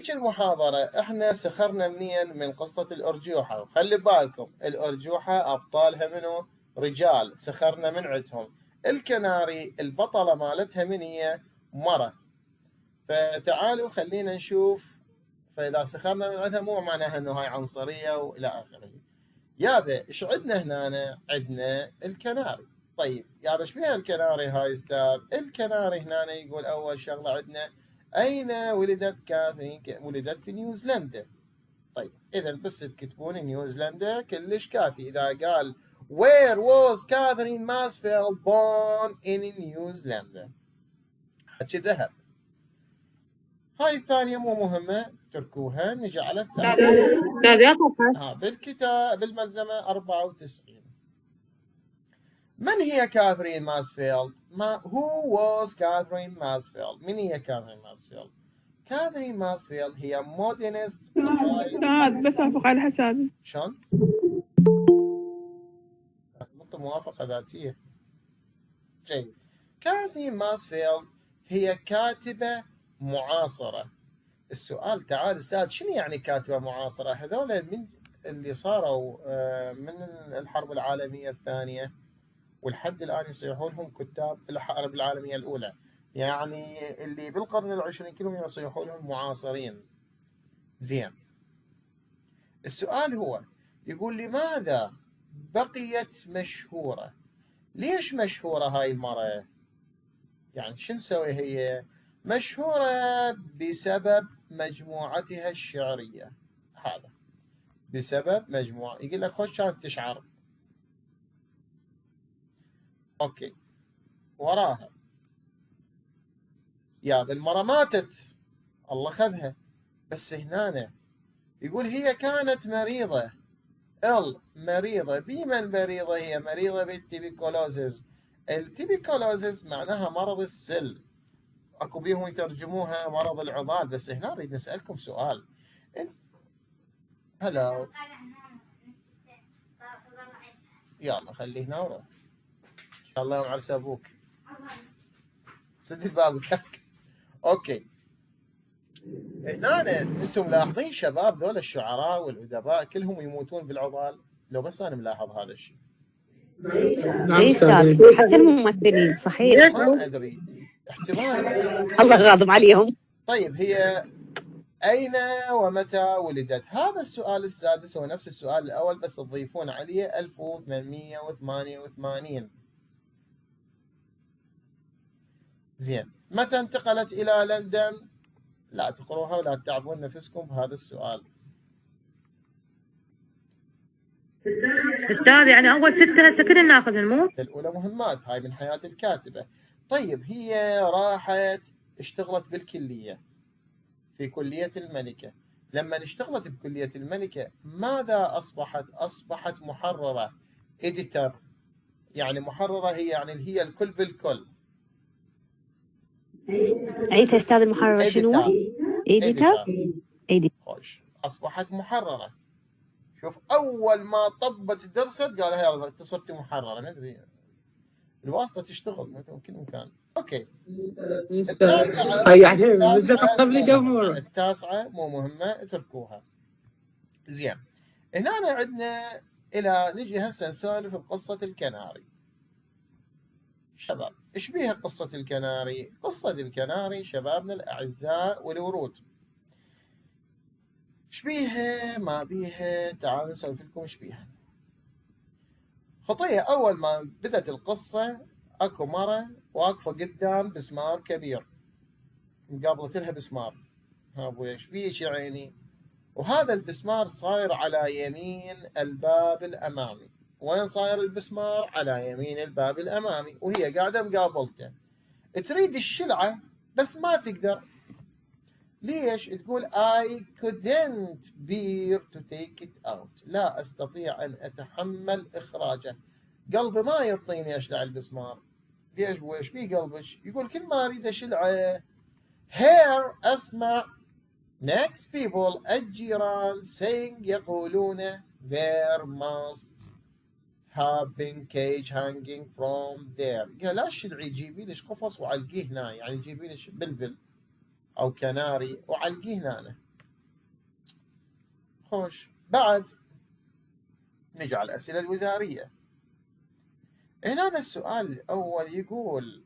هيك المحاضرة احنا سخرنا منين؟ من قصة الأرجوحة، وخلي بالكم الأرجوحة أبطالها منو؟ رجال، سخرنا من عندهم. الكناري البطلة مالتها من هي؟ مرة. فتعالوا خلينا نشوف. فإذا سخرنا من عندها مو معناها أنه هاي عنصرية وإلى آخره. يابا إيش عندنا هنا؟ عندنا الكناري. طيب يابا إيش بيها الكناري هاي أستاذ؟ الكناري هنا يقول أول شغلة عندنا أين ولدت كاثرين؟ ولدت في نيوزيلندا. طيب إذا بس تكتبون نيوزيلندا كلش كافي. إذا قال Where was Catherine Mansfield born in New Zealand؟ حكي ذهب. هاي الثانية مو مهمة، تركوها. نجي على الثالثة. أستاذ يا صفحة بالكتاب بالملزمة 94. من هي كاثرين ماسفيلد؟ Who was Catherine Mansfield؟ من هي كاثرين ماسفيلد؟ كاثرين ماسفيلد هي مودرنست. أستاذ بس أوافق على حسابي. شلون؟ موافقة ذاتية. جيد. كاثرين ماسفيلد هي كاتبة معاصرة. السؤال تعال أستاذ شنو يعني كاتبة معاصرة؟ هذول من اللي صاروا من الحرب العالمية الثانية والحد الآن يصيحون لهم كتاب الحرب العالمية الأولى، يعني اللي بالقرن العشرين كلهم يصيحون لهم معاصرين. زين. السؤال هو يقول لماذا بقيت مشهورة؟ ليش مشهورة هاي المرأة؟ يعني شو نسوي؟ هي مشهورة بسبب مجموعتها الشعرية. هذا بسبب مجموعة. يقول لك خوش كانت تشعر. اوكي. وراها يا المرأة ماتت، الله خذها. بس هنا يقول هي كانت مريضة. مريضة بمن مريضة؟ هي مريضة بالتيبيكولوزيس. التيبيكولوزيس معناها مرض السل، اكو بيهم يترجموها مرض العضال. بس هنا نريد نسألكم سؤال. هلا يلا خليه هنا وروح ان شاء الله يوم عرس ابوك. سد الباب. اوكي. هنا انتم ملاحظين شباب ذول الشعراء والادباء كلهم يموتون بالعضال؟ لو بس انا ملاحظ هذا الشيء. اي استاذ، حتى الممثلين صحيح. ما ادري، احتمال. الله غاضب عليهم. طيب هي اين ومتى ولدت؟ هذا السؤال السادس هو نفس السؤال الاول بس تضيفون عليه 1888. زين. متى انتقلت الى لندن؟ لا تقروها ولا تتعبون نفسكم بهذا السؤال. أستاذ يعني أول 6 هسه كلنا ناخذ مو؟ الأولى مهمات، هاي من حياة الكاتبة. طيب هي راحت اشتغلت بالكلية في كلية الملكة. لما اشتغلت بكلية الملكة ماذا أصبحت؟ أصبحت محررة، إديتر. يعني محررة هي يعني هي الكل بالكل. عيد استاذ المحررة شنو؟ إيديتر. خوش. أصبحت محررة. شوف أول ما طبت درست قال يلا أنت صرتي محررة. ندري الواسطة تشتغل من كل مكان. أوكي. التاسعة مو مهمة، اتركوها. زين. هنا عندنا إلى نجي هسه نسولف بقصة الكناري. شباب إيش بيها قصة الكناري؟ قصة الكناري شبابنا الأعزاء والورود. إيش بيها ما بيها؟ تعالوا نسولف لكم إيش بيها. خطية. أول ما بدت القصة أكو مرة واقفة قدام بسمار كبير، مقابلت لها بسمار. ها أبويا إيش بيك يا عيني؟ وهذا البسمار صاير على يمين الباب الأمامي. وين صاير البسمار؟ على يمين الباب الأمامي، وهي قاعدة مقابلته. تريد الشلعة بس ما تقدر. ليش؟ تقول I couldn't bear to take it out. لا أستطيع أن أتحمل إخراجه. قلبي ما يعطيني أشلع البسمار. ليش بوي؟ إيش بيه قلبك؟ يقول كل ما أريد أشلعه. Here أسمع next people الجيران saying يقولون there must have been cage hanging from there. قال لا شلعي جيبي ليش قفص وعلقيه هنا، يعني جيبي ليش بلبل أو كناري وعلقيه هنا. خوش. بعد نجي على الأسئلة الوزارية. هنا السؤال الأول يقول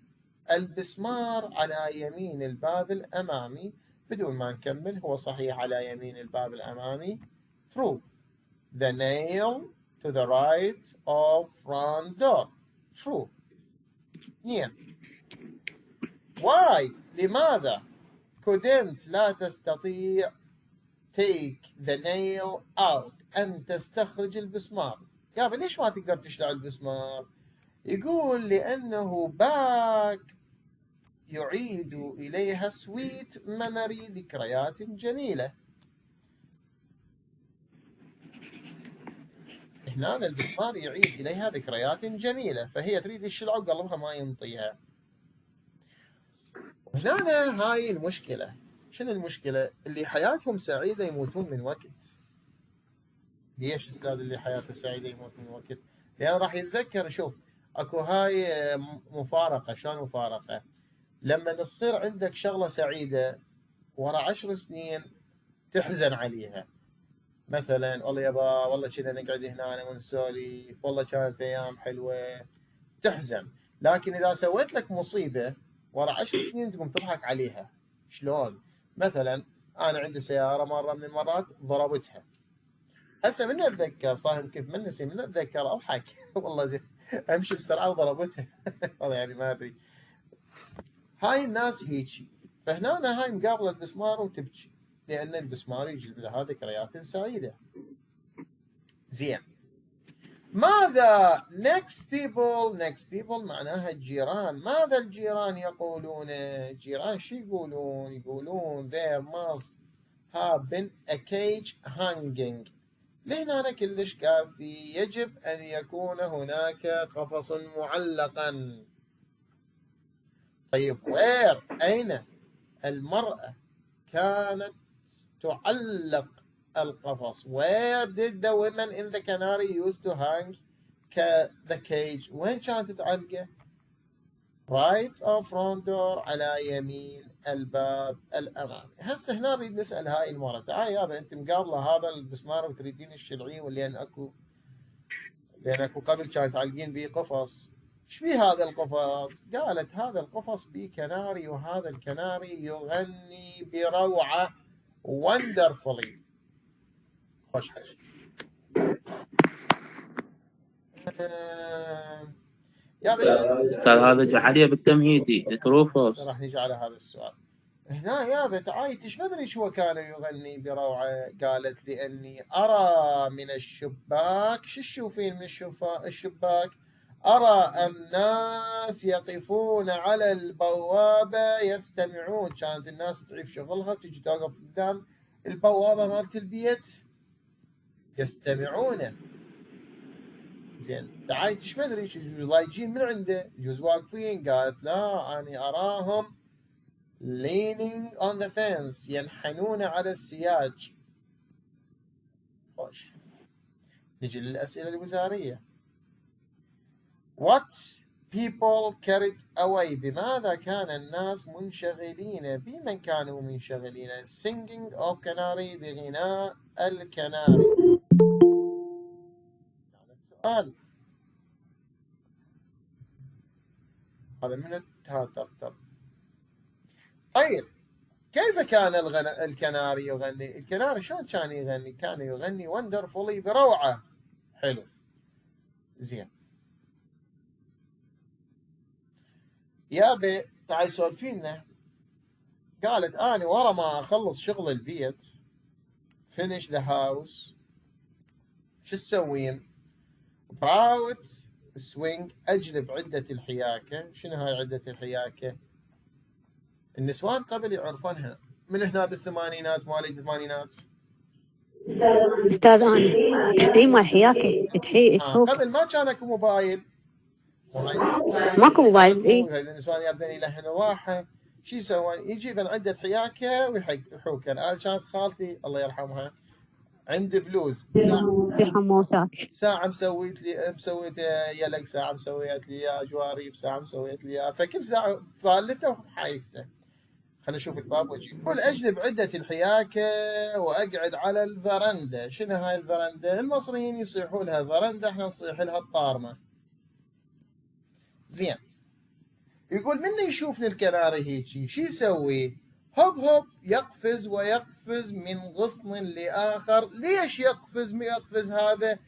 البسمار على يمين الباب الأمامي، بدون ما نكمل هو صحيح على يمين الباب الأمامي. True. The nail to the right of front door. True. اثنين. Why؟ لماذا couldn't لا تستطيع take the nail out أن تستخرج البسمار؟ يابا ليش ما تقدر تشلع البسمار؟ يقول لأنه باك يعيد إليها سويت ميموري، ذكريات جميلة. هنا البسمار يعيد إليها ذكريات جميلة، فهي تريد الشلع وقلبها ما ينطيها. هنا هاي المشكلة. شنو المشكلة؟ اللي حياتهم سعيدة يموتون من وقت. ليش أستاذ اللي حياته سعيدة يموت من وقت؟ لأن راح يتذكر. شوف اكو هاي مفارقة. شلون مفارقة؟ لما تصير عندك شغلة سعيدة ورا 10 سنين تحزن عليها. مثلا والله يابا والله كنا نقعد هنا ونسولف، والله كانت ايام حلوة، تحزن. لكن اذا سويت لك مصيبة ورا 10 سنين تقوم تضحك عليها. شلون؟ مثلا انا عندي سيارة مرة من المرات ضربتها، هسه من اتذكر صاحب كيف من نسي، من اتذكر اضحك والله زي امشي بسرعه وضربتها والله يعني ما ادري. هاي الناس هيجي. فهنا هاي مقابله البسمار وتبكي، لان البسمار يجلب لها ذكريات سعيده. زين. ماذا next people معناها الجيران. ماذا الجيران يقولون؟ الجيران شو يقولون؟ يقولون there must have been a cage hanging. لهنا كلش كافي. يجب أن يكون هناك قفص معلقا. طيب where؟ أين؟ المرأة كانت تعلق القفص. Where did the women in the canary used to hang the cage؟ وين كانت تعلقه؟ right of front door، على يمين الباب الأمامي. هسه هنا نريد نسأل هاي المرة، تعال يابا أنت مقابلة هذا البسمار وتريدين تشلعيه، ولأن أكو قبل كانت تعلقين بيه قفص. ايش بيه هذا القفص؟ قالت هذا القفص بيه كناري، وهذا الكناري يغني بروعة wonderfully. خوش حش. أستاذ هذا جعليه بالتمهيدي لتروفوس. راح نيجي على هذا السؤال. هنا يا تعايتش ما ادري شو كان يغني بروعة. قالت لأني أرى من الشباك. شو تشوفين من الشباك؟ أرى الناس يقفون على البوابة يستمعون. كانت الناس تعيف شغلها وتجي توقف قدام البوابة مالت البيت يستمعون. زين تعايتش ما ادري يجوز لايجين من عنده، يجوز واقفين. قالت لا أنا أراهم leaning on the fence، ينحنون على السياج. خوش. نجي للأسئلة الوزارية. What people carried away؟ بماذا كان الناس منشغلين؟ بمن كانوا منشغلين؟ singing of canary، بغناء الكناري. هذا السؤال. هذا من طب. طيب كيف كان الكناري يغني؟ الكناري شلون كان يغني؟ كان يغني wonderfully بروعة. حلو. زين. يابا تعال سولفينا. قالت أنا ورا ما أخلص شغل البيت finish the house شو تسوين؟ براوت swing، أجلب عدة الحياكة. شنو هاي عدة الحياكة؟ النسوان قبل يعرفونها من هنا بالثمانينات، مواليد الثمانينات. أستاذ أنا اي مال حياكة قبل ما كان اكو موبايل، ماكو موبايل. اي النسوان يبدأ يلحن واحد شو يسوون؟ يجيبن عدة حياكة ويحوكن. أنا كانت خالتي الله يرحمها عندي بلوز ساعة مسويت يلق، ساعة مسويت لي جواريب، ساعة مسويت لي، فكل ساعة فالته وحايكته. خلينا نشوف الباب وجي. يقول أجلب عدة الحياكة وأقعد على الفرندا. شنو هاي الفرندا؟ المصريين يصيحوا لها فرندا، احنا نصيح لها الطارمة. زين. يقول من يشوفني الكناري هيجي شو يسوي؟ هوب هوب يقفز ويقفز من غصن لآخر. ليش يقفز هذا؟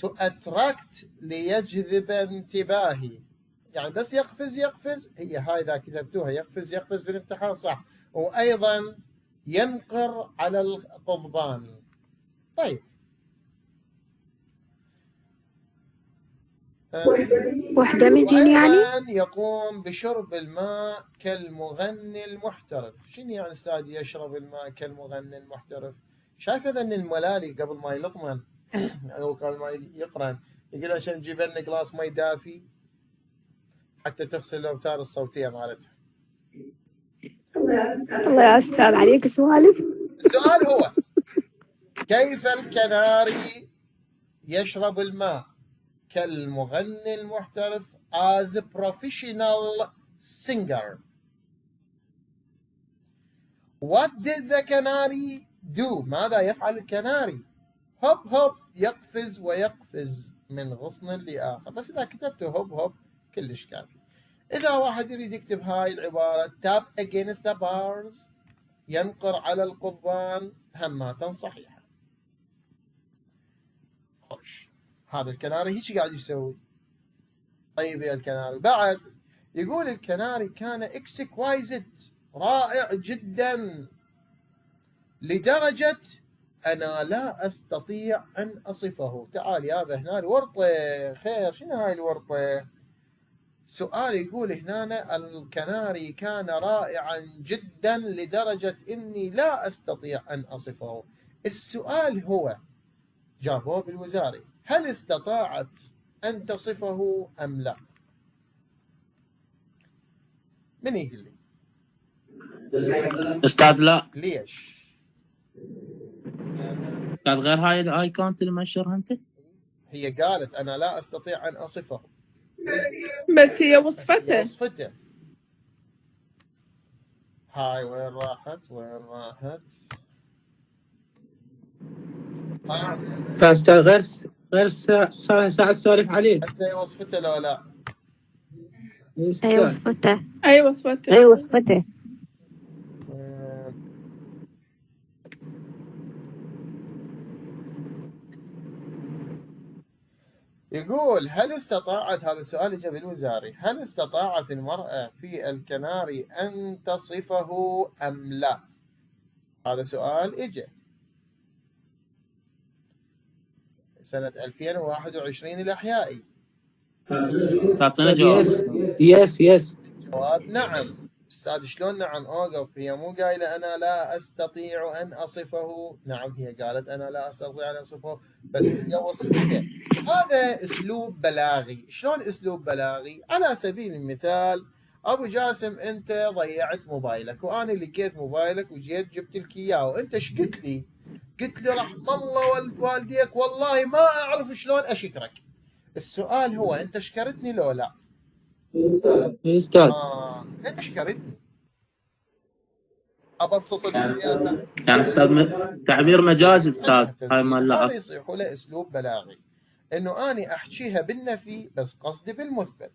to attract ليجذب انتباهي. يعني بس يقفز هي هاي إذا كتبتوها يقفز بالامتحان صح. وأيضا ينقر على القضبان. طيب واحدة منهن يعني؟ يقوم بشرب الماء كالمغني المحترف. شنو يعني أستاذ يشرب الماء كالمغني المحترف؟ شايف هذا أن الملالي قبل ما يلطمن أو قبل ما يقرن يقول عشان نجيب لنا قلاص مي دافي حتى تغسل الأوتار الصوتية مالتها. الله يا أستاذ عليك سوالف. السؤال هو كيف الكناري يشرب الماء كالمغني المحترف as a professional singer. What did the canary do? ماذا يفعل الكناري؟ هوب هوب يقفز ويقفز من غصن لآخر. بس إذا كتبته هوب هوب كلش كافي. إذا واحد يريد يكتب هاي العبارة tap against the bars ينقر على القضبان هماتا صحيحة. خوش هذا الكناري هيك قاعد يسوي. طيب يا الكناري بعد يقول الكناري كان exquisite رائع جدا لدرجة أنا لا أستطيع أن أصفه. تعال يابا هنا الورطة خير. شنو هاي الورطة؟ سؤال يقول هنا الكناري كان رائعا جدا لدرجة إني لا أستطيع أن أصفه. السؤال هو جابوه بالوزاري هل استطاعت أن تصفه أم لا؟ من يقول لي؟ أستاذ لا. ليش؟ أستاذ غير هاي الآيكونت اللي منشرها أنت؟ هي قالت أنا لا أستطيع أن أصفه بس هي وصفته. هاي وين راحت؟ أستاذ غير صار ساعة سالف عليه. هسه وصفته لو لا؟ أي وصفته. أي وصفته. يقول هل استطاعت، هذا السؤال جاء بالوزاري، هل استطاعت المرأة في الكناري أن تصفه أم لا؟ هذا سؤال اجى سنة 2021 الأحيائي. تعطينا جواب. يس جواب نعم. أستاذ شلون نعم؟ أوقف. هي مو قايلة أنا لا أستطيع أن أصفه. نعم هي قالت أنا لا أستطيع أن أصفه بس هي وصفته. هذا أسلوب بلاغي. شلون أسلوب بلاغي؟ على سبيل المثال أبو جاسم أنت ضيعت موبايلك وأنا لقيت موبايلك وجيت جبت لك إياه وأنت إيش قلت لي؟ قلت لي رحم الله والديك والله ما أعرف شلون أشكرك. السؤال هو أنت شكرتني لو لا؟ أستاذ أنت شكرتني. أبسط الإجابة. يعني أستاذ تعبير مجازي أستاذ. هاي مال لا هذا يصيحوا له أسلوب بلاغي إنه أنا أحكيها بالنفي بس قصدي بالمثبت.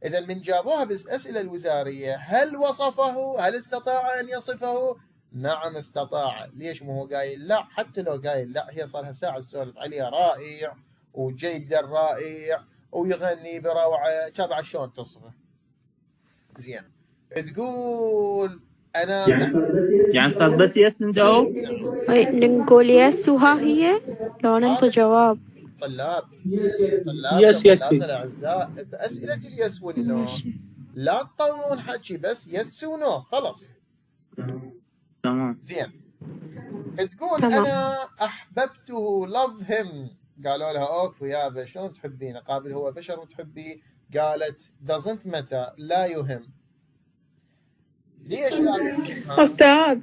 إذا من جابوها بالأسئلة الوزارية هل وصفه؟ هل استطاع أن يصفه؟ نعم استطاع. ليش مو هو قايل لا؟ حتى لو قايل لا هي صار لها ساعة تسولف عليها رائع وجيدا رائع ويغني بروعة. تابع شلون تصفه؟ زين تقول أنا يعني أستاذ بس يس نجاوب؟ نقول يس وها هي لو ننطي جواب. طلاب يس يكفي. الأعزاء بأسئلة اليس والنو لا تطولون حكي بس يس ونو خلص. تمام. زين تقول تمام. أنا أحببته love him. قالوا لها أوكي يابا شلون تحبينه؟ قابل هو بشر وتحبيه. قالت doesn't matter لا يهم. ليش أستاذ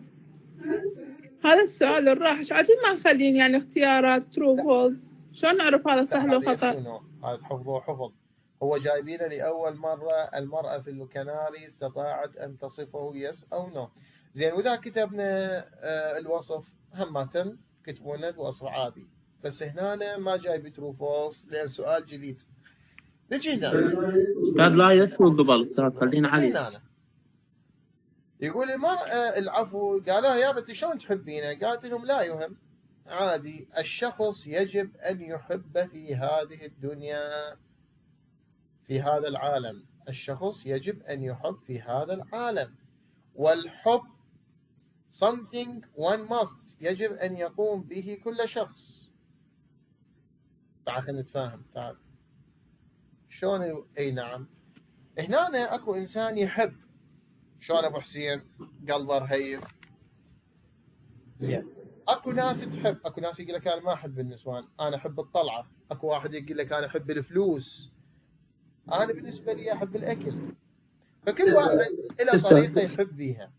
هذا السؤال الراحش عجيب ما نخلين يعني اختيارات true false. شلون نعرف هذا صح لو خطأ؟ هذا حفظه حفظ. هو جايبينه لأول مرة المرأة في الكناري استطاعت أن تصفه يس أو نو. زين وإذا كتبنا الوصف همة كتبوا لنا وصف عادي، بس هنا ما جايب ترو فولس لأن سؤال جديد. نجي هنا استاذ لا يسوق قبل استاذ، خلينا عليه. هنا يقول المرأة العفو، قالوا يا بنتي شلون تحبينه؟ قالت لهم لا يهم، عادي، الشخص يجب أن يحب في هذه الدنيا، في هذا العالم، الشخص يجب أن يحب في هذا العالم، والحب something one must، يجب أن يقوم به كل شخص. تعال خلينا نتفاهم. تعال شلون؟ أي نعم، هنا أكو إنسان يحب. شلون أبو حسين؟ قلبه رهيب. زين، اكو ناس تحب، اكو ناس يقول لك انا ما احب النسوان، انا احب الطلعه. اكو واحد يقول لك انا احب الفلوس، انا بالنسبه لي احب الاكل. فكل واحد له طريقه يحب بيها.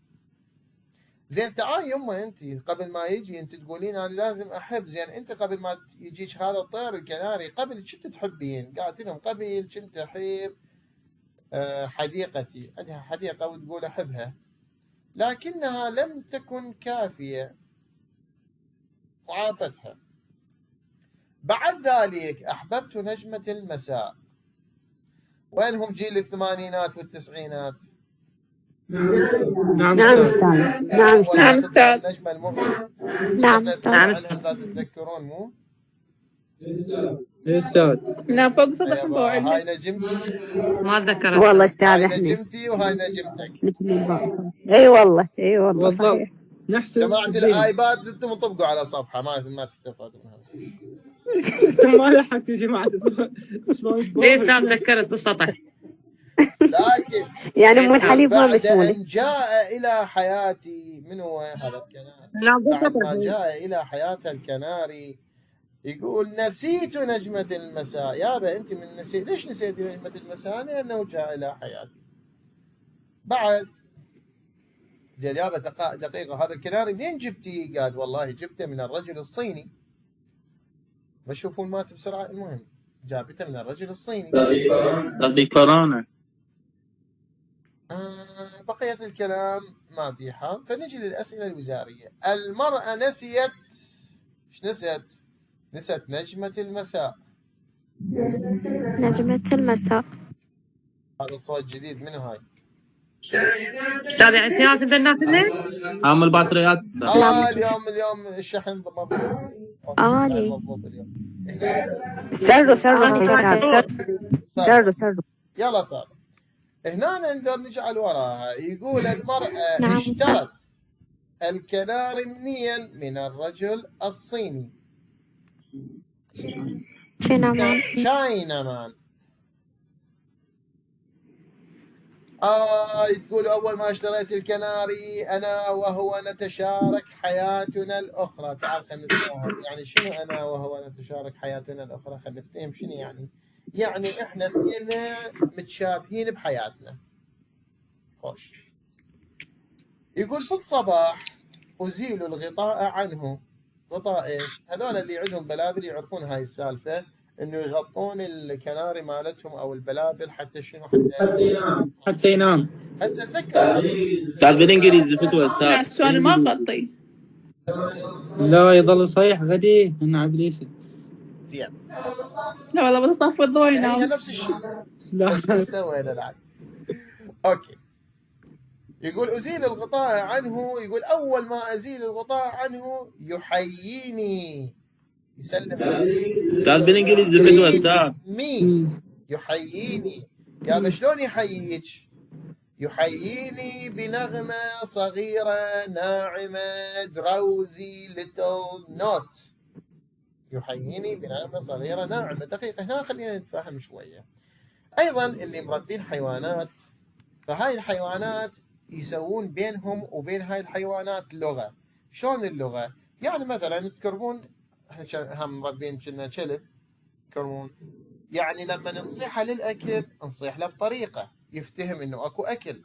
زين تعال يمه انت قبل ما يجي انت تقولين انا لازم احب. زين انت قبل ما يجيك هذا الطير الكناري قبل كنت تحبين؟ قالت لهم قبل كنت احب حديقتي، عندها حديقه وتقول احبها، لكنها لم تكن كافيه وعافتها. بعد ذلك أحببت نجمة المساء. وينهم جيل الثمانينات والتسعينات؟ نعم أستاذ. نعم أستاذ. نعم أستاذ. نجمة المغرب. نعم أستاذ. تتذكرون مو؟ أستاذ لا فوق سطح هاي موعدنا. نجمتي. ما اتذكر والله أستاذ هاي إحنا نجمتي وهاي نجمتك. اي والله اي والله بالضبط. صحيح. نحسب جماعة الايباد انتم طبقوا على صفحة ما تستفادوا منها. ما لحقت يا جماعة ليش تذكرت بالسطح؟ لكن يعني أم الحليب ما بعد مسمولة. أن جاء إلى حياتي، من هو هذا الكناري؟ بعد ما جاء إلى حياتها الكناري يقول نسيت نجمة المساء. يابا أنت من نسيت، ليش نسيتي نجمة المساء؟ لأنه جاء إلى حياتي. بعد زين يابا دقيقة، هذا الكناري منين جبتيه؟ قالت والله جبته من الرجل الصيني. بشوفون مات بسرعة. المهم جابته من الرجل الصيني. قصدي كورونا. بقية الكلام ما بيحام. فنجي للأسئلة الوزارية. المرأة نسيت، ايش نسيت؟ نسيت نجمة المساء. نجمة المساء. هذا الصوت جديد، منو هاي؟ استاذ يعني في ناس الناس الليل؟ عامل بطاريات استاذ. اليوم الشحن مضبوط. آني مضبوط اليوم. سروا أستاذ. يلا صار. هنا نقدر نجعل وراها. يقول المرأة نعم. اشترت الكناري منين؟ من الرجل الصيني. شاينامان. تقول أول ما اشتريت الكناري أنا وهو نتشارك حياتنا الأخرى. تعال خلينا نتفاهم. يعني شنو أنا وهو نتشارك حياتنا الأخرى؟ خلينا نفتهم شنو يعني. يعني إحنا اثنين متشابهين بحياتنا. خوش. يقول في الصباح أزيل الغطاء عنه. غطاء إيش؟ هذول اللي عندهم بلابل يعرفون هاي السالفة، إنه يغطون الكناري مالتهم أو البلابل حتى شنو؟ حتى ينام. هسه أتذكر استاذ بالانجليزي فتوى استاذ. السؤال ما غطي. لا يظل صيح غدي مع ابليس. زين. لا والله بس طفي الضوء هي ينام. نفس الشيء. لا بس سوينا العاد. اوكي. يقول ازيل الغطاء عنه. يقول اول ما ازيل الغطاء عنه يحييني، يسلم علي. استاذ بالانجليزي فتوى استاذ. مين يحييني؟ يا شلون يحييك؟ يحييني بنغمة صغيرة ناعمة دروزي ليتل نوت. يحييني بنغمة صغيرة ناعمة. دقيقة هنا خلينا نتفاهم شوية. أيضا اللي مربين حيوانات، فهاي الحيوانات يسوون بينهم وبين هاي الحيوانات لغة. شلون اللغة؟ يعني مثلا تكرمون، هم مربين كنا كلب كرمون، يعني لما ننصيحه للأكل نصيح له بطريقة يفتهم إنه أكو أكل.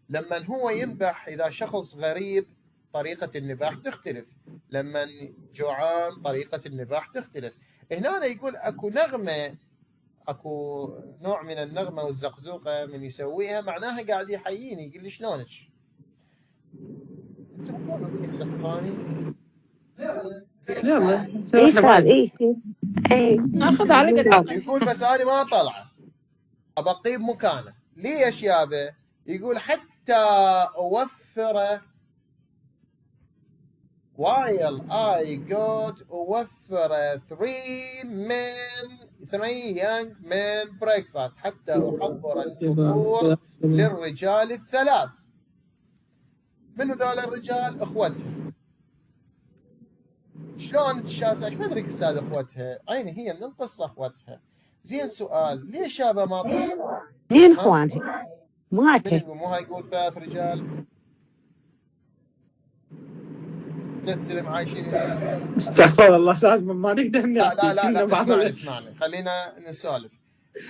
لما هو ينبح إذا شخص غريب طريقة النباح تختلف، لما جوعان طريقة النباح تختلف. هنا يقول أكو نغمة اكو نوع من النغمه والزقزوقه من يسويها معناها قاعد يحييني، يقول لي شلونك؟ انتم تقولوا يكسب صاني. يلا اي نسوي استاذ احنا اي اي ناخذ على قد. يقول بس انا ما طلعه ابقيه بمكانه. ليش يابا؟ يقول حتى اوفره while I got اوفر 3 young men breakfast، حتى احضر الفطور للرجال الثلاث. منو ذول الرجال؟ اخوتها. شلون تشاسك؟ ما ادري استاذ اخوتها، عيني هي من القصه اخوتها. زين سؤال، ليش يابا ما طلع؟ اثنين اخوانها ماتها. مو هاي يقول 3 رجال 3 سلم عايشين. استغفر الله استاذ ما نقدر لا نحكي. لا لا, كنا لا بعض اسمعني خلينا نسولف.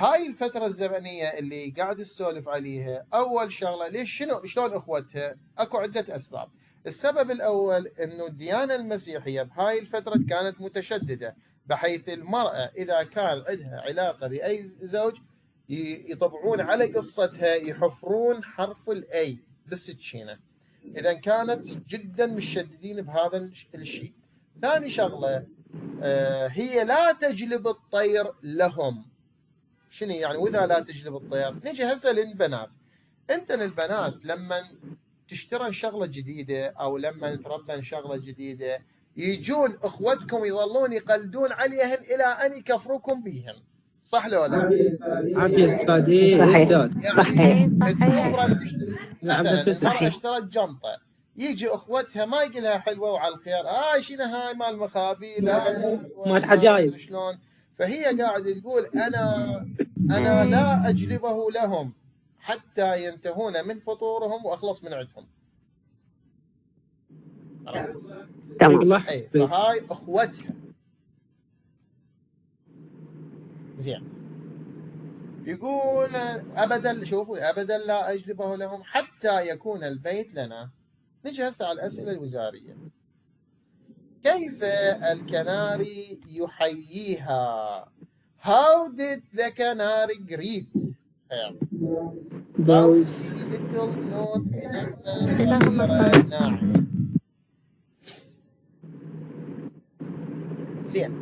هاي الفترة الزمنية اللي قاعد تسولف عليها، أول شغلة ليش شلون أخوتها؟ أكو عدة أسباب. السبب الأول إنه الديانة المسيحية بهاي الفترة كانت متشددة، بحيث المرأة إذا كان عندها علاقة بأي زوج يطبعون على قصتها، يحفرون حرف الأي بالسكينة. إذا كانت جدا مشددين بهذا الشيء. ثاني شغلة، هي لا تجلب الطير لهم. شنو يعني واذا لا تجلب الطير؟ نجي هسه للبنات. انت للبنات لما تشترن شغله جديده او لما تربن شغله جديده، يجون اخوتكم يظلون يقلدون عليهن الى ان يكفروكم بيهن، صح لو لا؟ عافية استاذ. صحيح صحيح. مثلا المرأة اشترت جنطه، يجي اخوتها ما يقلها حلوه وعلى الخيار، شنو هاي مال مخابيل مال حجايز شلون؟ فهي قاعده تقول انا لا اجلبه لهم حتى ينتهون من فطورهم واخلص من عندهم. تمام. اي فهاي اخوتها. زين. يقول ابدا، شوفوا، ابدا لا اجلبه لهم حتى يكون البيت لنا. نجي هسه على الاسئله الوزاريه. كيف الكناري يحييها؟ How did the canary greet her? Those little note نعم. زين.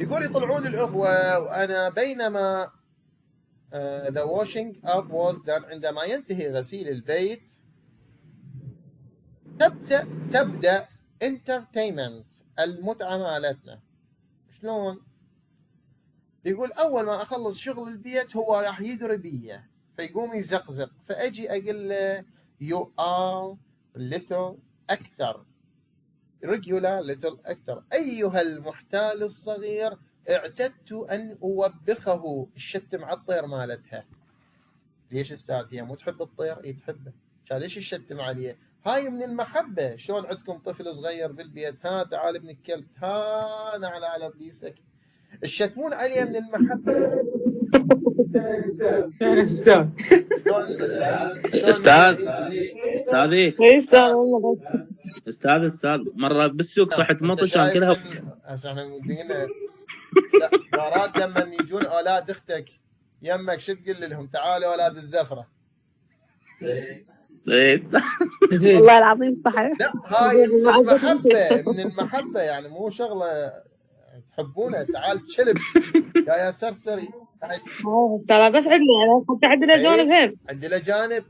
يقول يطلعون الأخوة وأنا بينما the washing up was done، عندما ينتهي غسيل البيت تبدأ entertainment، المتعة مالتنا. شلون؟ يقول أول ما أخلص شغل البيت هو راح يدري بي، فيقوم يزقزق، فأجي أقول له you are little actor regular little actor، أيها المحتال الصغير اعتدت أن أوبخه. الشتم على الطير مالتها. ليش استاذ؟ هي مو تحب الطير؟ اي تحبه، كان ليش الشتم عليه؟ هاي من المحبة. شلون عندكم طفل صغير بالبيت، تعال ابن الكلب، نعل على ابليسك، الشتمون عليه من المحبة. استاذ استاذي استاذ مرة بالسوق صحت مطش كلها. هسه احنا قلنا مرات لما يجون اولاد اختك يمك شو تقول لهم؟ تعالوا اولاد الزفرة. والله العظيم صحيح. لا هاي من المحبة، من المحبة يعني مو شغلة تحبونه. تعال شلب يا سرسري. ترى بس عندنا حتى عندنا جانب هيك، عندنا جانب.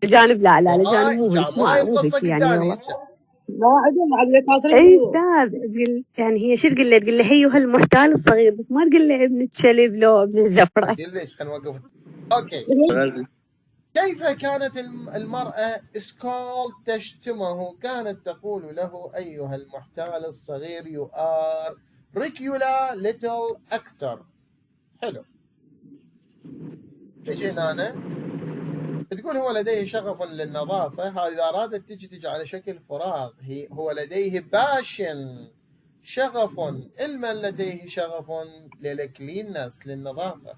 الجانب لا الجانب مو هيك يعني والله. لا عندنا اي استاذ تقول يعني هي شو تقول له؟ تقول له هي المحتال الصغير، بس ما تقول له ابن الشلب لو ابن الزفرة. ليش؟ خلينا نوقف. اوكي. كيف كانت المرأة اسكول تشتمه؟ كانت تقول له أيها المحتال الصغير you are regular little actor. حلو. اجينا أنا تقول هو لديه شغف للنظافة. هذا إذا أرادت تجي على شكل فراغ. هو لديه باشن، شغف. المن لديه شغف للكلينس، للنظافة.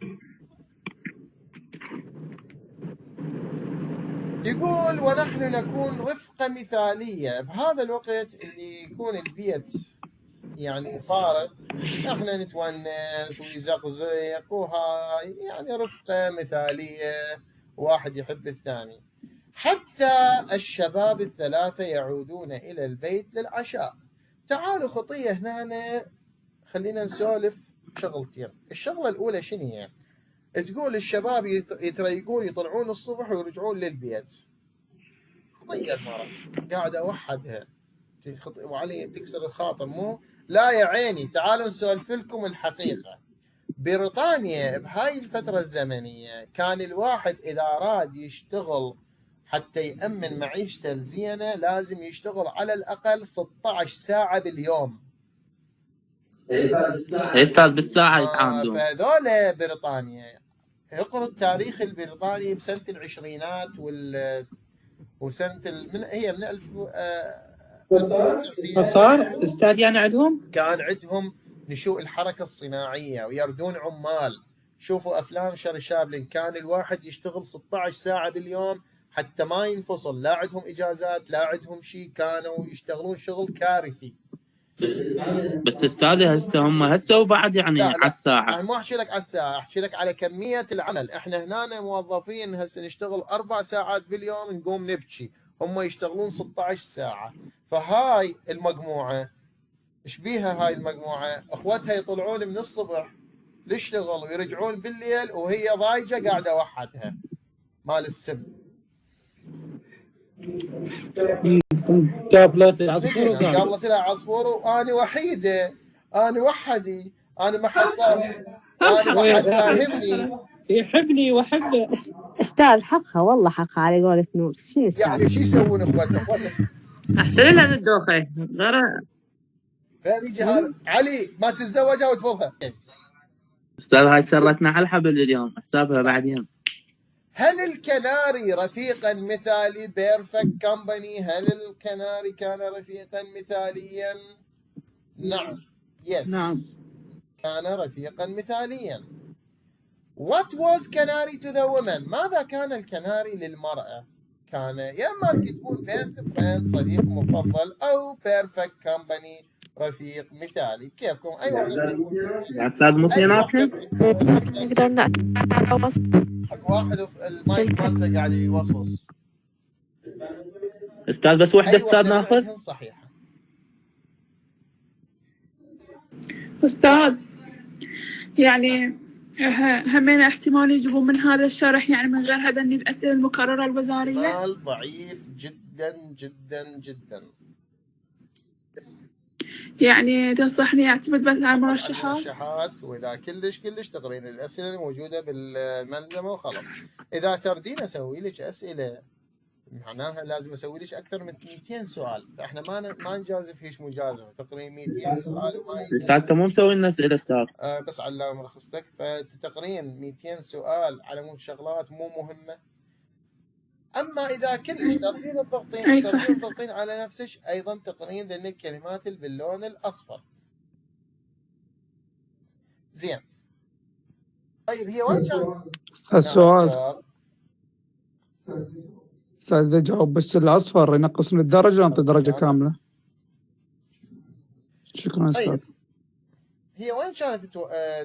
يقول ونحن نكون رفقة مثالية. بهذا الوقت اللي يكون البيت يعني فارغ، احنا نتونس ويزقزق وهاي يعني رفقة مثالية، واحد يحب الثاني. حتى الشباب الثلاثة يعودون إلى البيت للعشاء. تعالوا خطية هنا، خلينا نسولف شغلتين. الشغلة الأولى شنو هي؟ تقول الشباب يتريقون يطلعون الصبح ويرجعون للبيت. خطية المرة قاعدة أوحدها وعلي تكسر الخاطر، مو لا يا عيني. تعالوا نسولف لكم الحقيقة. بريطانيا بهاي الفترة الزمنية كان الواحد إذا أراد يشتغل حتى يأمن معيشته الزينة لازم يشتغل على الأقل 16 ساعة باليوم. يا استاذ بالساعه يتعاملون. فهذول بريطانيا اقروا التاريخ البريطاني بسنة العشرينات وسنة هي من 1000 صار استاذ يعني عندهم كان عندهم نشوء الحركة الصناعية ويردون عمال. شوفوا أفلام شارلي شابلن، كان الواحد يشتغل 16 ساعة باليوم حتى ما ينفصل، لا عندهم إجازات لا عندهم شيء، كانوا يشتغلون شغل كارثي. بس استاذي هسه هم هسه وبعد يعني لا على الساعه. أنا ما أحكي لك على الساعة، أحكي لك على كمية العمل. إحنا هنا موظفين هسه نشتغل 4 ساعات باليوم نقوم نبكي، هم يشتغلون 16 ساعة. فهاي المجموعة ايش بيها؟ هاي المجموعة اخوتها يطلعون من الصبح للشغل ويرجعون بالليل وهي ضايجة قاعدة وحدها مال السم. قابلت العصفور قابلت لها عصفور وانا وحيدة، انا وحدي، انا ما حد فاهم، انا ما حد فاهمني. يحبني واحبه. استاذ حقها والله حقها على قولة نور. شنو السالفة؟ يعني شو يسوون اخوتها؟ احسن لها من الدوخه غير. فيجي هذا علي ما تتزوجها وتفضها. استاذ هاي سرتنا على الحبل اليوم، حسابها بعدين. هل الكناري رفيقا مثالي؟ بيرفكت كمباني، هل الكناري كان رفيقا مثاليا؟ نعم. يس. نعم. كان رفيقا مثاليا. What was canary to the woman؟ ماذا كان الكناري للمرأة؟ كان يا اما تكون best friend صديق مفضل او perfect company رفيق مثالي. كيفكم؟ اي واحد يا استاذ مو اثنيناتهم؟ نقدر نعوض. حق واحد المايك مالته قاعد يوصوص. استاذ بس وحده أي استاذ واحدة ناخذ. منهن صحيحة. أستاذ يعني همين احتمال يجيبون من هذا الشرح يعني من غير هذني الأسئلة المكررة الوزارية؟ احتمال ضعيف جدا جدا جدا. يعني تنصحني أعتمد بس على المرشحات؟ واذا كلش تقرين الاسئله الموجوده بالملزمه وخلاص. اذا تردين اسوي لك اسئله معناها لازم اسوي لك اكثر من 200 سؤال، فاحنا ما نجازف هيش مجازفه تقرين 200 سؤال وما استاذ انت مو مسوي لنا اسئله استاذ. بس على مرخصتك فتتقرين 200 سؤال على مود شغلات مو مهمه. اما اذا كلش تردين الضغطين على نفسك ايضا تقرين ذن الكلمات باللون الاصفر. زين. طيب هي وين كانت؟ السؤال استاذ اذا جاوب بس الاصفر ينقص من الدرجه ولا درجه كامله؟ شكرا استاذ. طيب. هي وين كانت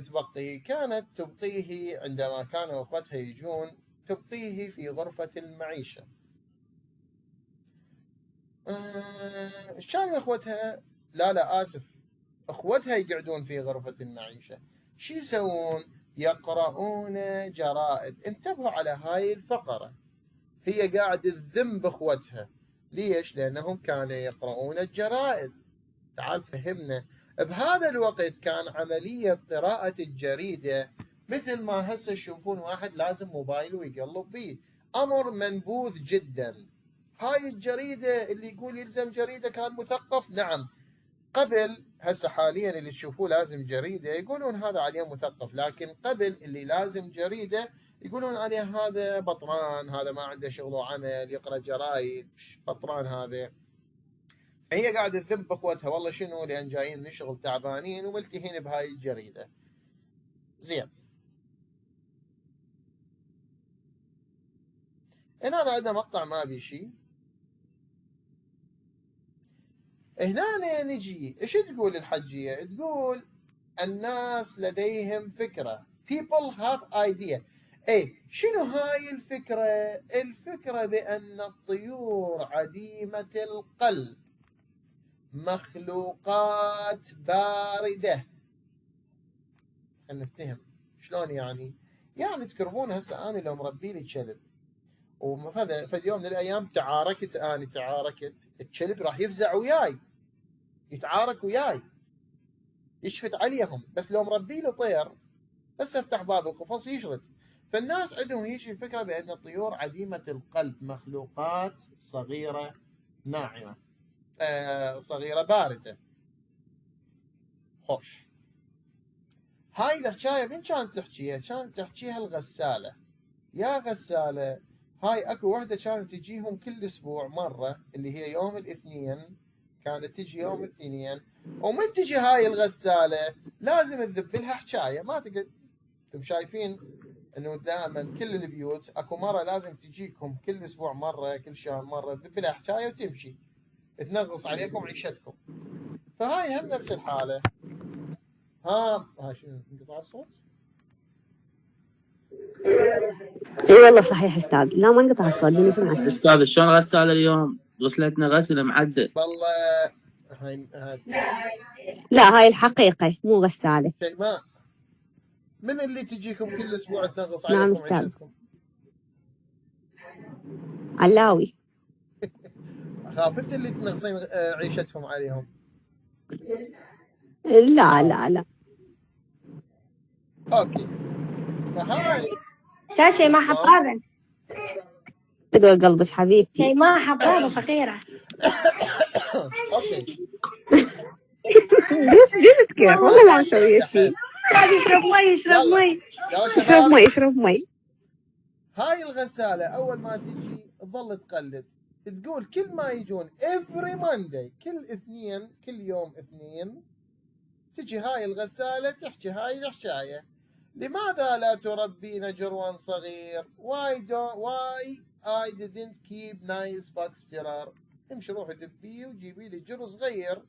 تبقي؟ كانت تبقيه عندما كانوا اخوتها يجون تبقيه في غرفة المعيشة. ايش كانوا اخوتها؟ لا اسف، اخوتها يقعدون في غرفة المعيشة. شو يسوون؟ يقرؤون جرائد. انتبهوا على هاي الفقرة، هي قاعدة تذم باخوتها. ليش؟ لانهم كانوا يقرؤون الجرائد. تعال فهمنا. بهذا الوقت كان عملية قراءة الجريدة مثل ما هسه تشوفون واحد لازم موبايله يقلب بيه، امر منبوذ جدا. هاي الجريدة اللي يقول يلزم جريدة كان مثقف. نعم قبل، هسه حاليا اللي تشوفوه لازم جريدة يقولون هذا عليه مثقف، لكن قبل اللي لازم جريدة يقولون عليه هذا بطران، هذا ما عنده شغل وعمل يقرأ جرايد، بطران هذا. هي قاعدة تذب اخوتها والله شنو، لان جايين نشغل تعبانين وملتهين بهاي الجريدة. زين. هنا عندنا مقطع ما بي شيء. هنا نجي ايش تقول الحجية؟ تقول الناس لديهم فكرة. people have idea. اي شنو هاي الفكرة؟ الفكرة بأن الطيور عديمة القلب مخلوقات باردة. خلينا نفتهم شلون يعني. يعني تكرهون هسه أنا لو مربي لي كلب وفي يوم من الأيام تعاركت الكلب راح يفزع وياي، يتعارك وياي، يشفت عليهم. بس لو مربي له طير بس افتح باب القفص يشرد. فالناس عندهم هيجي الفكرة بأن الطيور عديمة القلب مخلوقات صغيرة ناعمة، صغيرة باردة. خوش، هاي الحكاية من كانت تحكيها؟ كانت تحكيها الغسالة. يا غسالة، هاي اكو وحدة كانت تجيهم كل اسبوع مرة اللي هي يوم الاثنين، كانت تجي يوم الاثنين. ومن تجي هاي الغسالة لازم تذب لها حكاية. ما تقدر، انتم شايفين انه دائما كل البيوت اكو مرة لازم تجيكم كل اسبوع مرة، كل شهر مرة، تذب لها حكاية وتمشي تنغص عليكم عيشتكم. فهاي هم نفس الحالة. هاي شنو انقطع الصوت؟ اي والله صحيح استاذ، لا ما انقطع الصوت، لاني سمعت. استاذ شلون غسالة اليوم؟ غسلتنا غسل معدل. والله هاي لا هاي الحقيقة مو غسالة. شيماء، من اللي تجيكم كل اسبوع تنغص نعم عليكم استاذ. عيشتكم؟ علاوي. اخاف انت اللي تنغصين عيشتهم عليهم. لا لا لا. اوكي، فهاي شيماء حبابة. بدوى قلبك حبيبتي. شيماء حبابة صغيرة. اوكي. ليش تكير؟ والله ما مسوية شيء. يشرب مي يشرب مي يلا اشرب شباب، مي اشرب مي. هاي الغسالة أول ما تجي تظل تقلد، تقول كل ما يجون every Monday، كل اثنين، كل يوم اثنين تجي هاي الغسالة تحكي هاي الحكاية. لماذا لا تربين جروان صغير؟ why I didn't keep nice foxterrier. امشي روحي ذبيه وجيبي لي جرو صغير،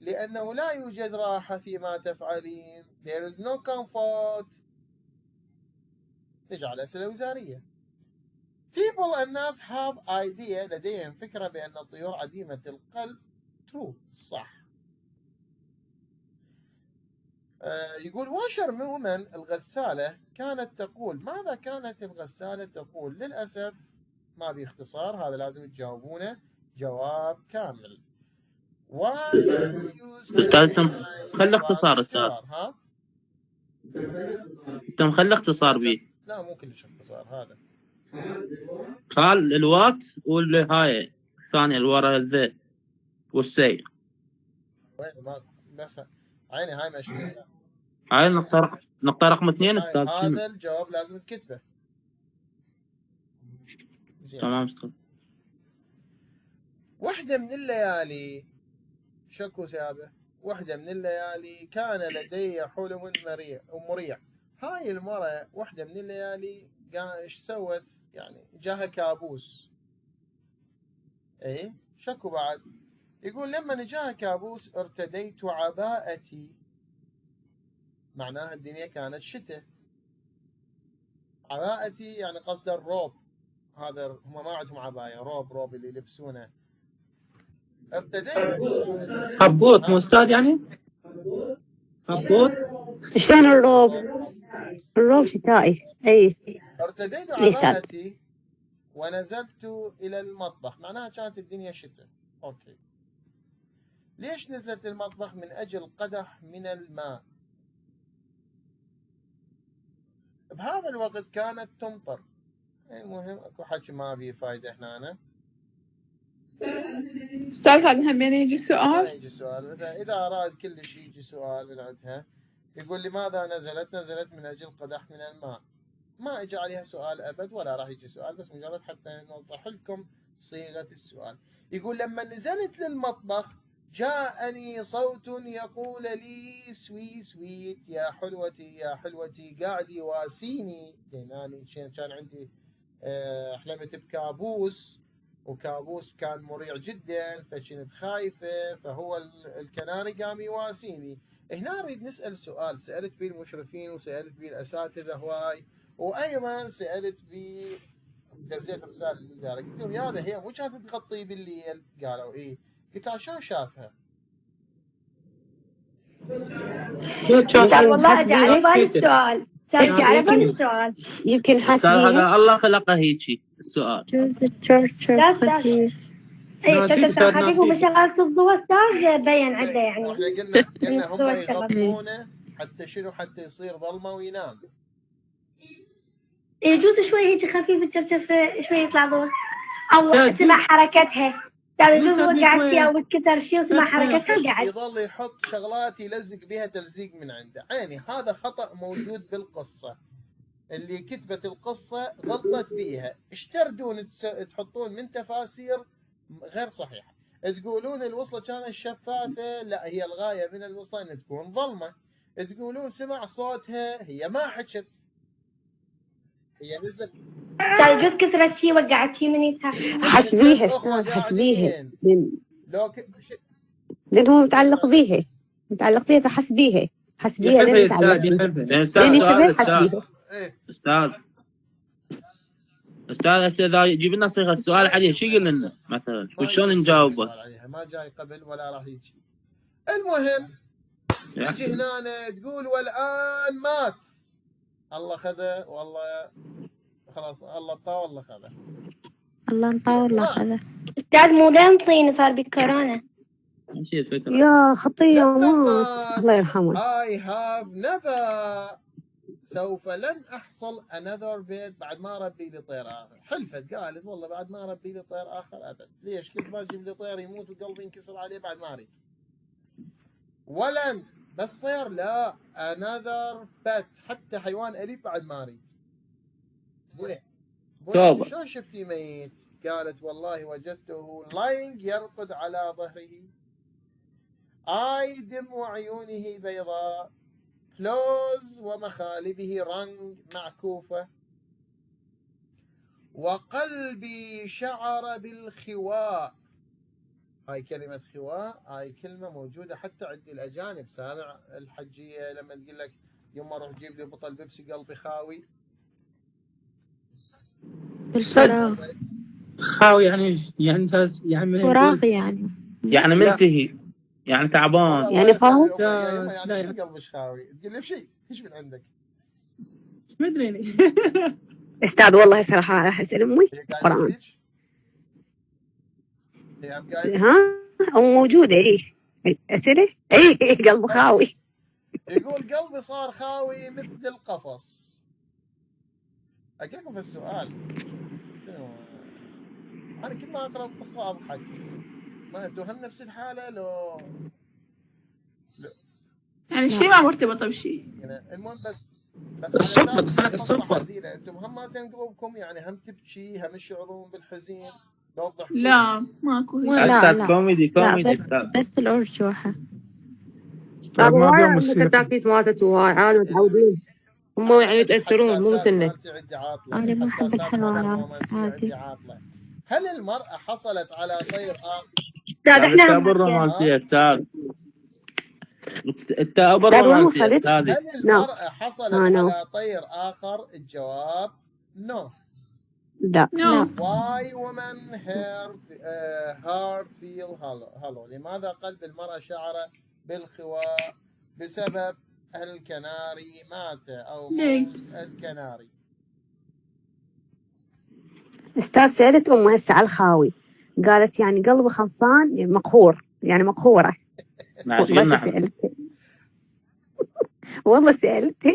لأنه لا يوجد راحة فيما تفعلين. there is no comfort. نجي على أسئلة وزارية. people الناس have idea، لديهم فكرة بأن الطيور عديمة القلب. true، صح. يقول واشر مومن الغسالة كانت تقول. ماذا كانت الغسالة تقول؟ للأسف ما باختصار، هذا لازم تجاوبونه جواب كامل. استاذ خلي اختصار. استاذ ها انت مخلي اختصار بيه. لا مو كلش اختصار هذا. قال الوات والهاي الثانية اللي ورا الذي والسي. وين ماكو بس عيني هاي ماشي. هاي نقطة رقم 2 استاذ. هذا الجواب لازم تكتبه. تمام استاذ. وحدة من الليالي، شكو سابه، وحدة من الليالي كان لدي حلم مريع. هاي المرة وحدة من الليالي ايش سوت؟ يعني جاها كابوس. ايه شكو بعد؟ يقول لما جاها كابوس ارتديت عباءتي. معناها الدنيا كانت شتاء. عباءتي يعني قصد الروب. هذا هم ما عندهم عباية، روب اللي يلبسونه. ارتديت حبوط مو استاذ يعني؟ حبوط شلون الروب؟ الروب شتائي. اي ارتديت عباءتي ونزلت إلى المطبخ. معناها كانت الدنيا شتاء. أوكي. ليش نزلت للمطبخ؟ من أجل قدح من الماء. بهذا الوقت كانت تمطر. المهم اكو حكي ما بيه فايدة هنا. أستاذ هذا همين يجي ما سؤال. يجي سؤال، إذا أراد كل شيء يجي سؤال من عندها. يقول لماذا نزلت من أجل قدح من الماء. ما اجى عليها سؤال أبد ولا راح يجي سؤال، بس مجرد حتى نوضح لكم صيغة السؤال. يقول لما نزلت للمطبخ جاءني صوت يقول لي سويت يا حلوتي يا حلوتي، قاعد يواسيني. لأن أنا كان عندي حلمت بكابوس وكابوس كان مريع جدا، فكنت خايفة، فهو الكناري قام يواسيني. هنا نريد نسأل سؤال سألت به المشرفين وسألت به الأساتذة هواي، وأيضا سألت به دزيت رسالة للوزارة، قلت لهم يا هي مو كانت تغطي بالليل؟ قالوا إيه. قلت له شلون شافها؟ استاذ والله اجى على بالي السؤال، استاذ اجى على بالي السؤال. يمكن حاس استاذ بيها. هذا الله خلقه هيجي السؤال. جوز التشرشر لا استاذ، خفيف. اي ناسيت استاذ أستاذ خفيف ومشغلة الضوء استاذ بين عنده يعني. احنا قلنا هم يغطونه حتى شنو؟ حتى يصير ظلمة وينام. يجوز شوي هيك خفيف تشرشف شوي يطلع ضوء او سمع حركتها. استاذ يجوز وقعت فيها وتكسر شيء وسمع حركتها قاعد يظل يحط شغلات يلزق بها تلزيق من عنده. عيني هذا خطأ موجود بالقصة، اللي كتبت القصة غلطت بيها. ايش تردون تحطون من تفاسير غير صحيحة؟ تقولون الوصلة كانت شفافة، لا هي الغاية من الوصلة ان تكون ظلمة. تقولون سمع صوتها، هي ما حكت، هي نزلت. استاذ يجوز كسرت شيء وقعت شيء من يدها. حس بيها استاذ، حس بيها لو لأن هو متعلق بيها، متعلق بيها فحس بيها، حس بيها يحبها لين يا متعلق استاذ، بيها. يحبها. لين يحبها استاذ حس بيها. استاذ اذا يجيب لنا صيغه السؤال عليه شو يقول لنا مثلا وشلون نجاوبه؟ ما جاي قبل ولا راح يجي. المهم يجي هنا تقول والان مات، الله خذه والله خلاص، الله طا والله خذه، الله انطى والله خذه. استاذ مو دام صيني صار بكورونا. نسيت فكره. يا خطية مات الله يرحمه. I have never، سوف لن أحصل another بيت بعد ما ربي لي طير آخر. حلفت قالت والله بعد ما ربي لي طير آخر أبد. ليش؟ كل ما أجيب لي طير يموت وقلبي ينكسر عليه بعد ما أريد. ولن بس طير لا، another pet حتى حيوان أليف بعد ما أريد. بوي شلون شفتي ميت؟ قالت والله وجدته lying يرقد على ظهره، دمع عيونه بيضاء، فلوز ومخالبه رنج معكوفة، وقلبي شعر بالخواء. هاي كلمة خواء، هاي كلمة موجودة حتى عند الأجانب. سامع الحجية لما تقول لك يما روح جيب لي بطل بيبسي قلبي خاوي. بالفراغ. خاوي يعني فراغ يعني منتهي، يعني تعبان، يعني خاوي. يعني شو قلبش خاوي؟ تقول لي بشيء ايش من عندك؟ ما ادري. استاذ والله صراحة راح اسال امي القرآن. ها موجودة ايه اسئلة ايه قلب خاوي. يقول قلبي صار خاوي مثل القفص. اجيكم في السؤال شنو؟ انا كل ما اقرا القصة اضحك. ما انتم هم نفس الحالة لو يعني شيء ما مرتبطة بشيء. يعني المهم بس الصدفة. انتم هم ما تنقلبكم يعني هم تبكي هم تشعرون بالحزين توضح؟ لا ماكو استاذ كوميدي بس الأرجوحة. ما فيهم مصيبة. التاكيد ماتت وهاي عادي متعودين، هم يعني يتاثرون مو مثلنا. أنا ما أحب الحيوانات عادي. هل المرأة حصلت على طير استاذ احنا بالرومانسية استاذ. هل المرأة حصلت على طير آخر؟ الجواب نو. لا. Why women heart feel hollow؟ لماذا قلب المرأة شعر بالخواء؟ بسبب الكناري مات أو الكناري. استاذ سألت امي هسه على الخاوي، قالت يعني قلبي خلصان مقهور، يعني مقهورة. والله سألت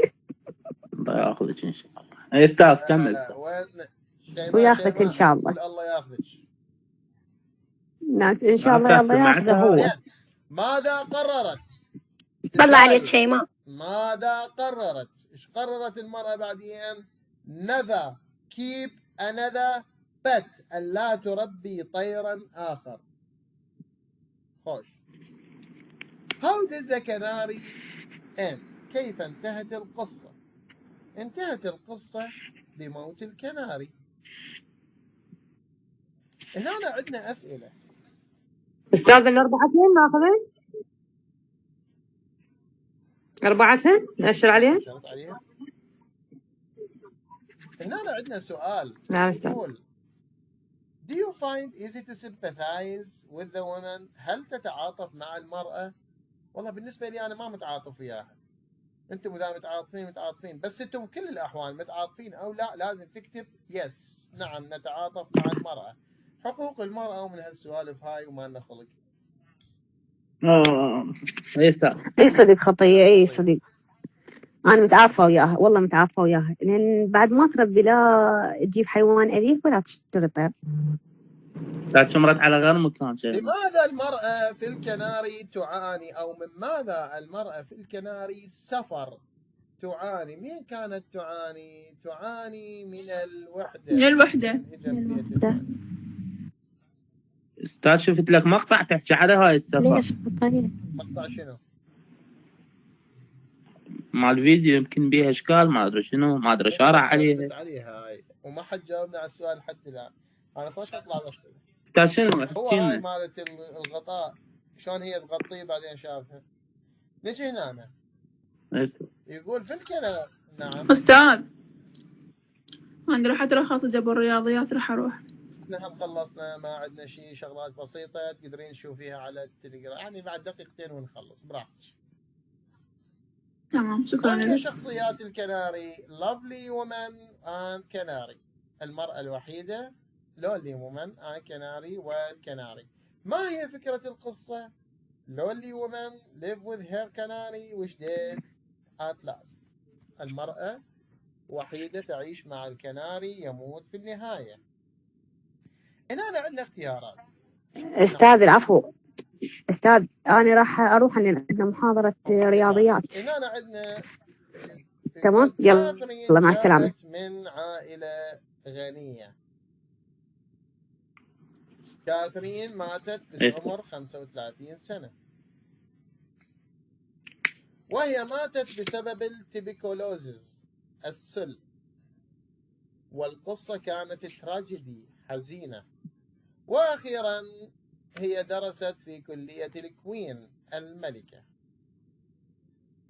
الله ياخذك ان شاء الله. استاذ كمل. وياخذك ان شاء الله. الله ياخذك. ناس ان شاء الله الله ياخذه هو. ماذا قررت؟ طلع عليك شيماء. ماذا قررت؟ ايش قررت المرأة بعدين؟ never keep another pet، ألا تربي طيرا آخر. خوش. How did the canary end؟ كيف انتهت القصة؟ انتهت القصة بموت الكناري. هنا عندنا أسئلة. أستاذ الأربعتين ناخذين؟ أربعتين نأشر عليها؟ شرط عليها. هنا عندنا سؤال نعم أستاذ. يقول Do you find easy to sympathize with the woman؟ هل تتعاطف مع المرأة؟ والله بالنسبة لي أنا ما متعاطف وياها. أنتم إذا متعاطفين بس أنتم بكل الأحوال متعاطفين أو لا لازم تكتب يس نعم نتعاطف مع المرأة. حقوق المرأة ومن هالسوالف هاي وما لنا خلق. اي استاذ. اي صدق خطية، اي صدق. انا متعاطفة وياها، والله متعاطفة وياها، لان بعد ما تربي لا تجيب حيوان اليف ولا تشتري طير. استاذ شمرت على غير مكان شيء. لماذا المرأة في الكناري تعاني أو من ماذا المرأة في الكناري سفر تعاني؟ مين كانت تعاني؟ تعاني من الوحدة. من الوحدة. استاذ شفت لك مقطع تحكي على هاي السفر. ليش مقطع شنو؟ مال فيديو يمكن بيها اشكال ما ادري شنو ما ادري شارع عليها. عليها هاي وما حد جاوبنا على السؤال لحد الان. انا فاش اطلع بس. استاذ شنو هو احكي هاي لنا. مالت الغطاء شلون هي تغطيه بعدين شافها. نجي هنا يقول في الكناري. نعم أستاذ أنا رحت رخص جبر الرياضيات راح أروح. نحن خلصنا ما عندنا شيء شغلات بسيطة تقدرين تشوفيها على التليجرام يعني بعد دقيقتين ونخلص براحتك. تمام شكرا هي لك. شخصيات الكناري lovely woman and canary. المرأة الوحيدة lonely woman and canary والكناري. ما هي فكرة القصة؟ lonely woman live with her canary which dead at last. المرأة وحيدة تعيش مع الكناري يموت في النهاية. هنا عندنا اختيارات. استاذ العفو استاذ، انا راح اروح لان عندنا محاضرة رياضيات. هنا عندنا تمام يلا مع السلامة. من عائلة غنية. كاثرين ماتت بعمر 35 سنة وهي ماتت بسبب التبيكولوزيس السل. والقصة كانت تراجيدي حزينة. وأخيرا هي درست في كلية الكوين الملكة.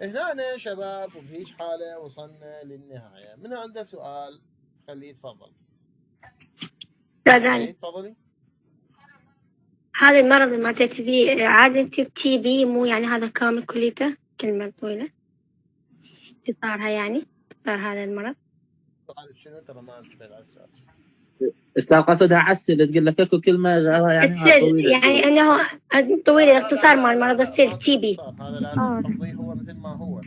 هنا شباب وبهيج حالة وصلنا للنهاية. من عنده سؤال خليه يتفضل. تفضلي. هذا المرض اللي ماتت فيه عادة تي بي مو يعني هذا كامل كليته كلمة طويلة اختصارها يعني اختصار هذا المرض. سؤال شنو ترى ما انتبه على السؤال. استاذ قصدها عسل تقول لك اكو كلمه يعني السل يعني انه طويل الاختصار مال المرض السل تي بي. هذا لازم تحفظيه هو مثل ما هو.